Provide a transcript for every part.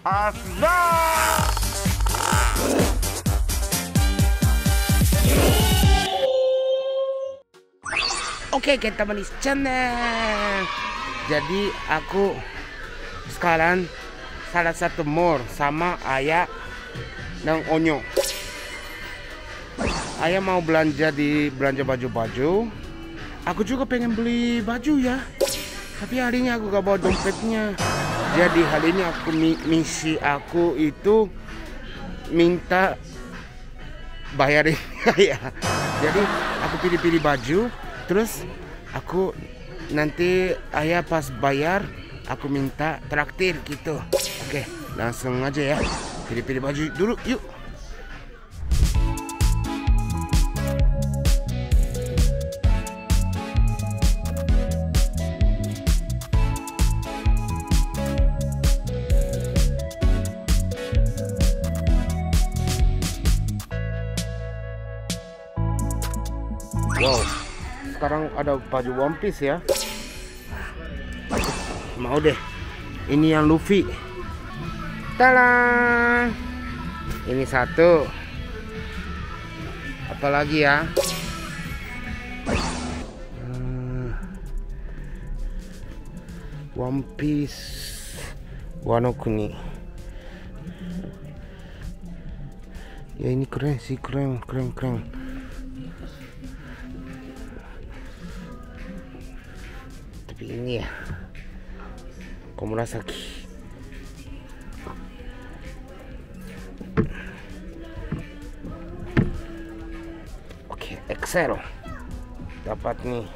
Asbak. Oke, kita manis channel. Jadi aku sekarang salah satu mall sama ayah dan Onyo. Ayah mau belanja baju-baju. Aku juga pengen beli baju ya. Tapi hari ini aku gak bawa dompetnya. Jadi hari ini aku misi aku itu minta bayarin ayah. Jadi aku pilih-pilih baju. Terus aku nanti ayah pas bayar aku minta traktir gitu. Oke, langsung aja ya. Pilih-pilih baju dulu yuk. Wow, sekarang ada baju One Piece ya. Mau deh. Ini yang Luffy. Tada! Ini satu. Apalagi ya? One Piece Wano Kuni. Ya ini keren sih, keren. Tapi ini ya Komurasaki. Oke, Excel dapat nih.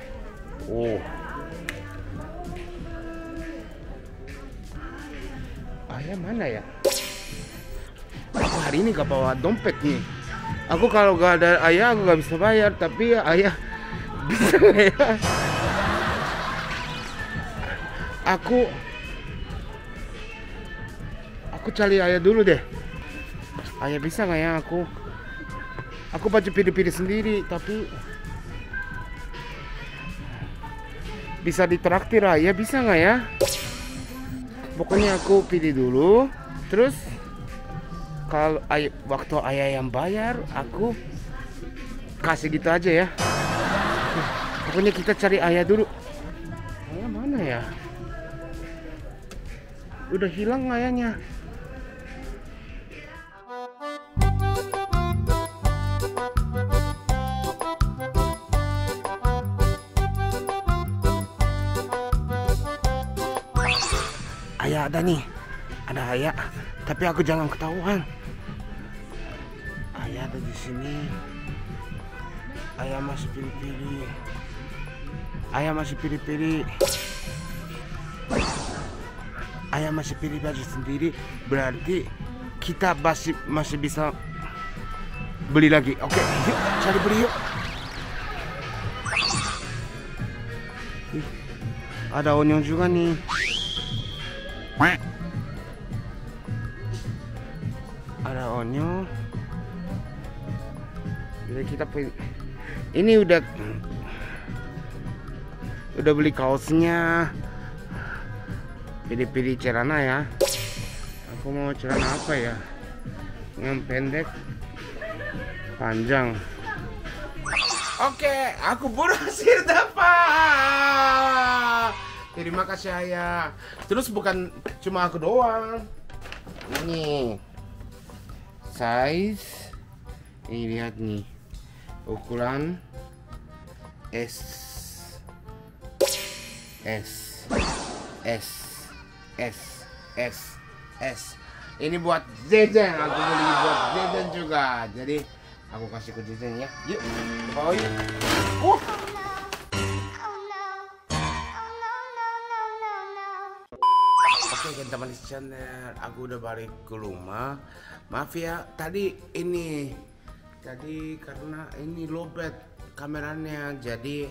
Ayah mana ya? Aku hari ini gak bawa dompet nih. Aku kalau gak ada ayah aku gak bisa bayar. Tapi ya ayah bisa ya. Aku cari ayah dulu deh. Ayah bisa nggak ya aku baju pilih-pilih sendiri tapi bisa ditraktir ayah, bisa nggak ya? Pokoknya aku pilih dulu. Terus kalau waktu ayah yang bayar aku kasih gitu aja ya. Pokoknya kita cari ayah dulu. Ayah mana ya? Udah hilang ayahnya. Ayah ada nih. Ada ayah, tapi aku jangan ketahuan. Ayah ada di sini. Ayah masih pilih-pilih. Ayah masih pilih baju sendiri, berarti kita masih bisa beli lagi. Oke, yuk cari beli yuk. Ada Onyo juga nih. Ada Onyo. Jadi kita ini udah beli kaosnya. Pilih-pilih celana ya. Aku mau celana apa ya? Yang pendek, panjang. Oke, aku berhasil dapat. Terima kasih ayah. Terus bukan cuma aku doang. Ini size. Ini lihat nih. Ukuran S. Ini buat Jejen, aku beli buat Jejen juga. Jadi aku kasih ke Jejen ya. Yuk, bawa yuk. Oke, teman-teman di channel, aku udah balik ke rumah. Maaf ya, tadi karena ini lowbat kameranya, jadi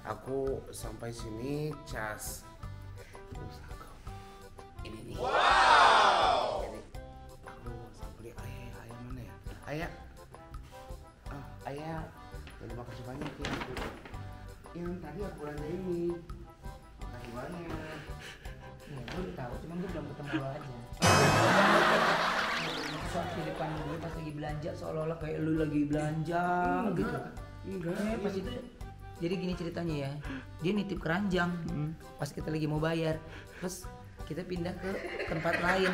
aku sampai sini cas. Ini nih. Wow. Jadi aku sampai ayah mana ya? Ayah. Ayah, terima kasih banyak ya. Yang tadi aku belanja ini. Makasih banyak. Ya, gue udah tahu, cuman gue belum ketemu lo aja. Masa di depan gue pas lagi belanja seolah-olah kayak lu lagi belanja gitu. Enggak. Pas itu jadi gini ceritanya ya, dia nitip keranjang pas kita lagi mau bayar, terus kita pindah ke tempat lain.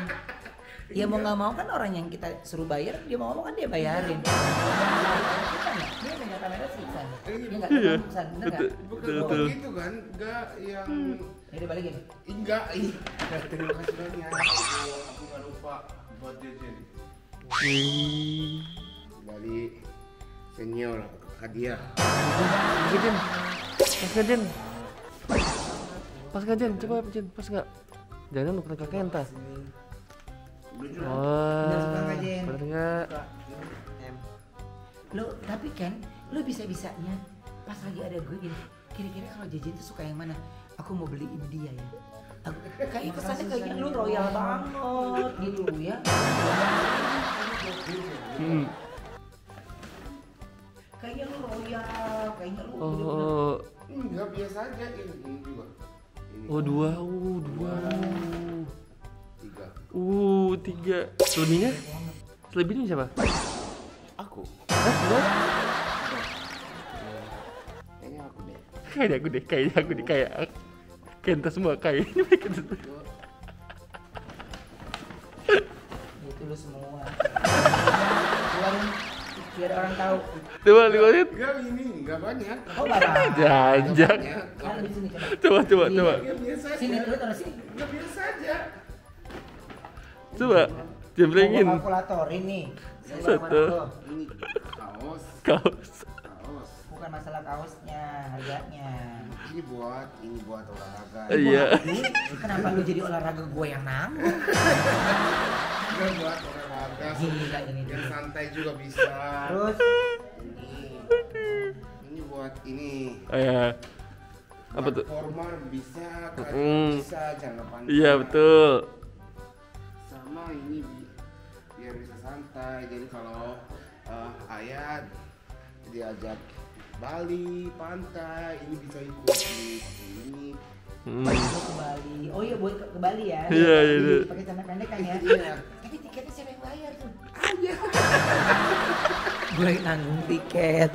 Ya mau nggak mau kan orang yang kita suruh bayar, dia mau ngomong kan dia bayarin. Kita nggak, dia megang kamera sih kan, dia nggak tahu kan, bener nggak? Bukan begitu kan, enggak yang Ini balikin. enggak. Terima kasih banyak. Aku nggak lupa buat jajan. Dari senior hadiah. Pas gak Jen, coba Jen, pas gak? Jangan lu kena kenta. Bener suka nggak, Jen? Bener nggak? Lo tapi kan lo bisa-bisanya pas lagi ada gue gini, kira-kira kalau jajan tuh suka yang mana? Aku mau beliin dia ya. Kayak kesannya kayaknya lu royal banget gitu ya. Kayaknya lu royal, kayaknya lu bener-bener. Oh, Enggak, biasa aja ini juga. Ini oh dua. 3. Selebihnya? Selebihnya siapa? aku. Hah, semua? Kayaknya aku deh. Kayaknya aku deh, kayak kenta semua kayaknya mereka semua. Itu lu semua. Keluarin biar orang tahu. Coba lihat. Enggak ini, enggak banyak. Oh barang. Jangan. Kan di sini coba. Coba. Ya biasa aja. Sini lu taruh sini. Enggak biasa aja. Coba. Jembrengin. Gua kalkulator ini. Satu. Ini kaos. Kaos. Bukan masalah kaosnya, harganya. Ini buat olahraga. Iya. Kenapa lu jadi olahraga gue yang nanggung? Enggak buat olahraga. Gila ini. Yang santai juga bisa. Terus Ini buat ini. Oh ya. Apa tuh? Formal bisa, Mm. kayu bisa, jangka panjang. Iya betul. Sama ini biar bisa santai. Jadi kalau ayah diajak Bali, pantai, ini bisa ikut di ini. gua ke Bali. Oh iya buat ke Bali ya. Iya, iya. Pakai celana pendek kan ya. Iya. Tapi tiketnya siapa yang bayar tuh? Gue nanggung tiket.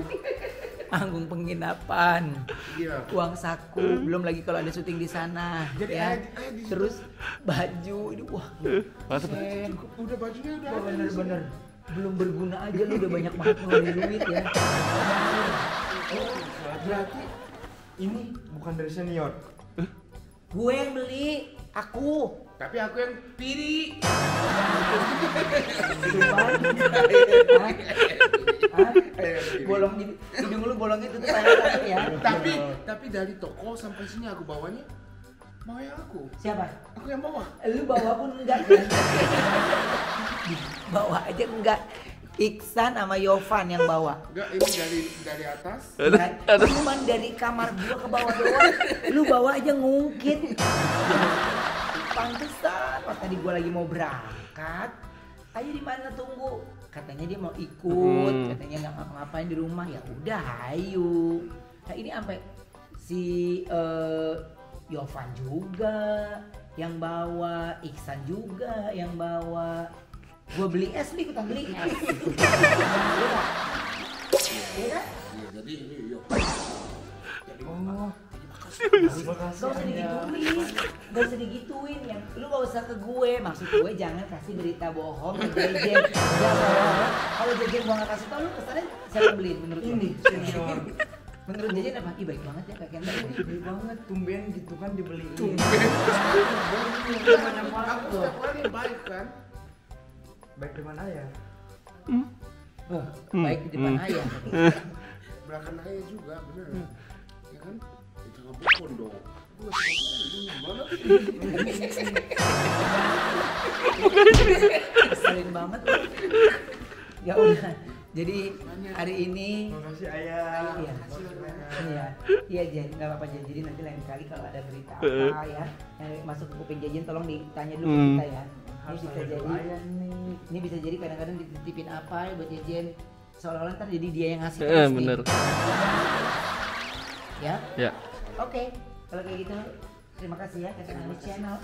Nanggung penginapan. Iya. Uang saku, belum lagi kalau ada syuting di sana. Jadi ya. ayah di situ. Terus baju ini wah. Mantap. Sen. Udah bajunya udah Wah, ada. bener-bener belum berguna aja lu udah banyak banget ngeluarin duit ya. Berarti ini bukan dari senior. Gue yang beli, aku. Tapi aku yang piri. Sumpah. Hah? Hah? Bolong di hidung lu bolongnya tutup aja ya. Tapi dari toko sampai sini aku bawanya aku. Siapa? Aku yang bawa. Lu bawa pun enggak kan? Bawa aja enggak. Iksan sama Yovan yang bawa. Enggak, ini dari atas. Cuman dari kamar gua ke bawah doang. Lu bawa aja ngungkit. Pantesan pas tadi gua lagi mau berangkat. Ayo di mana tunggu? Katanya dia mau ikut, katanya nggak ngapa-ngapain di rumah. Ya udah, ayo. Nah ini sampai si Yovan juga yang bawa, Iksan juga yang bawa. Gue beli es, lu ikutan beli es. Iya kan? Iya, jadi ini yuk. Gak usah digituin, gak usah digituin yang lu gak usah ke gue, maksud gue jangan kasih berita bohong ke Jejen. Kalau Jejen gua gak kasih tau lu kesannya siapa yang beliin menurut lu? Ini senior. Menurut Jejen apa? Ih baik banget ya Kak Kenta. Baik banget, tumben gitu kan dibeliin. Aku setiap kali baik kan. Baik depan ayah. Wah, baik di depan ayah. Belakang ayah juga, bener. Ya kan? Itu nggak bukan dong. Gue gimana? Keselin banget. Ya udah. Jadi hari ini Makasih ayah. Iya. Iya, iya Jen, nggak apa-apa Jen. Jadi nanti lain kali kalau ada berita apa ya, yang masuk ke kuping Jen, tolong ditanya dulu ke kita ya. Ini Harus bisa ada jadi, ayah nih. ini bisa jadi kadang-kadang dititipin apa ya buat Jen, seolah-olah ntar jadi dia yang ngasih. terus nih. Bener. Ya, Ya. oke. Kalau kayak gitu, Terima kasih ya Kenta Manis Channel.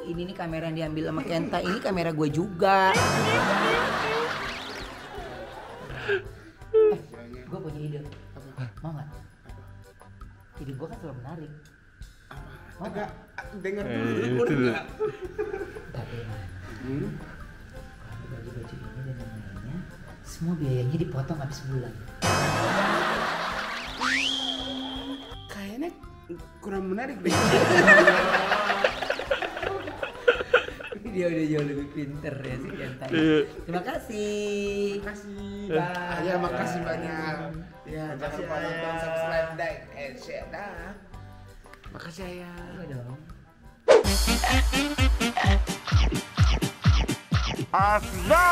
Ini nih kamera yang diambil sama Kenta. Ini kamera gue juga. Gue punya ide. Mau nggak? Ide gue kan selalu menarik. Mau nggak? Dengar dulu itu recordingnya. Tapi kalau baju-baju ini dan yang lainnya, semua biayanya dipotong habis sebulan. Kayaknya kurang menarik deh. Dia udah jauh lebih pinter ya si Kenta. Terima kasih. Bye. Ya makasih banyak. Ya jangan lupa nonton, subscribe, like, and share dah. Makasih ayah. Coba dong. Asda.